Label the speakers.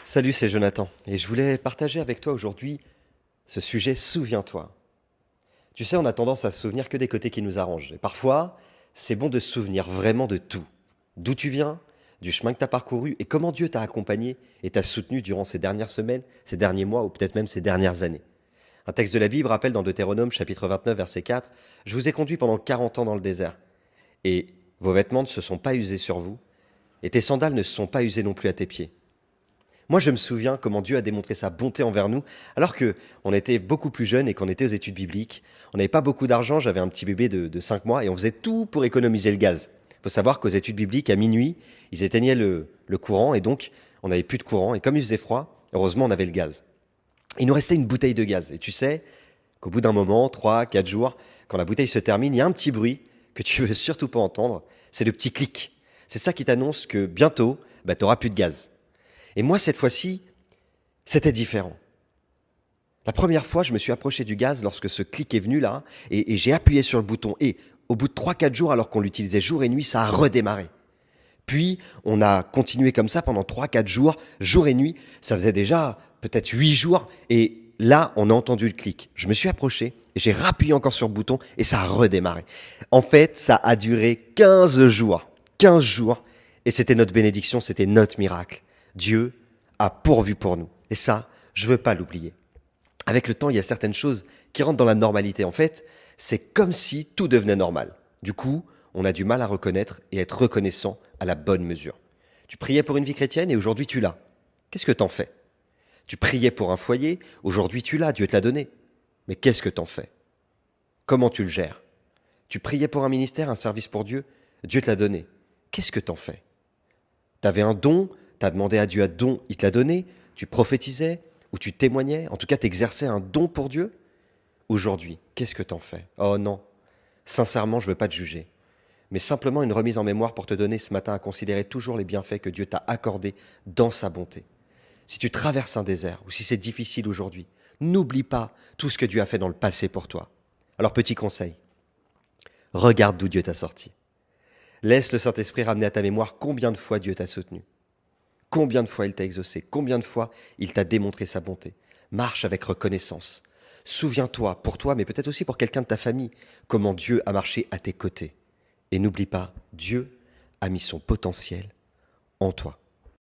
Speaker 1: Salut, c'est Jonathan, et je voulais partager avec toi aujourd'hui ce sujet Souviens-toi. Tu sais, on a tendance à se souvenir que des côtés qui nous arrangent, et parfois, c'est bon de se souvenir vraiment de tout. D'où tu viens, du chemin que tu as parcouru, et comment Dieu t'a accompagné et t'a soutenu durant ces dernières semaines, ces derniers mois, ou peut-être même ces dernières années. Un texte de la Bible rappelle dans Deutéronome chapitre 29, verset 4, « Je vous ai conduit pendant 40 ans dans le désert, et vos vêtements ne se sont pas usés sur vous, et tes sandales ne se sont pas usées non plus à tes pieds. » Moi, je me souviens comment Dieu a démontré sa bonté envers nous, alors que on était beaucoup plus jeunes et qu'on était aux études bibliques. On n'avait pas beaucoup d'argent, j'avais un petit bébé de 5 mois et on faisait tout pour économiser le gaz. Il faut savoir qu'aux études bibliques, à minuit, ils éteignaient le courant et donc on n'avait plus de courant. Et comme il faisait froid, heureusement, on avait le gaz. Il nous restait une bouteille de gaz. Et tu sais qu'au bout d'un moment, 3, 4 jours, quand la bouteille se termine, il y a un petit bruit que tu veux surtout pas entendre. C'est le petit clic. C'est ça qui t'annonce que bientôt, tu n'auras plus de gaz. Et moi, cette fois-ci, c'était différent. La première fois, je me suis approché du gaz lorsque ce clic est venu là, et j'ai appuyé sur le bouton. Et au bout de 3, 4 jours, alors qu'on l'utilisait jour et nuit, ça a redémarré. Puis, on a continué comme ça pendant 3, 4 jours, jour et nuit. Ça faisait déjà peut-être 8 jours. Et là, on a entendu le clic. Je me suis approché, et j'ai rappuyé encore sur le bouton, et ça a redémarré. En fait, ça a duré 15 jours. 15 jours. Et c'était notre bénédiction, c'était notre miracle. Dieu a pourvu pour nous. Et ça, je ne veux pas l'oublier. Avec le temps, il y a certaines choses qui rentrent dans la normalité. En fait, c'est comme si tout devenait normal. Du coup, on a du mal à reconnaître et à être reconnaissant à la bonne mesure. Tu priais pour une vie chrétienne et aujourd'hui tu l'as. Qu'est-ce que t'en fais? Tu priais pour un foyer, aujourd'hui tu l'as, Dieu te l'a donné. Mais qu'est-ce que t'en fais? Comment tu le gères? Tu priais pour un ministère, un service pour Dieu, Dieu te l'a donné. Qu'est-ce que t'en fais? T'avais un don, t'as demandé à Dieu un don, il te l'a donné, tu prophétisais ou tu témoignais, en tout cas t'exerçais un don pour Dieu. Aujourd'hui, qu'est-ce que t'en fais? Oh non, sincèrement, je veux pas te juger, mais simplement une remise en mémoire pour te donner ce matin à considérer toujours les bienfaits que Dieu t'a accordés dans sa bonté. Si tu traverses un désert ou si c'est difficile aujourd'hui, n'oublie pas tout ce que Dieu a fait dans le passé pour toi. Alors petit conseil, regarde d'où Dieu t'a sorti. Laisse le Saint-Esprit ramener à ta mémoire combien de fois Dieu t'a soutenu. Combien de fois il t'a exaucé, combien de fois il t'a démontré sa bonté. Marche avec reconnaissance. Souviens-toi, pour toi, mais peut-être aussi pour quelqu'un de ta famille, comment Dieu a marché à tes côtés. Et n'oublie pas, Dieu a mis son potentiel en toi.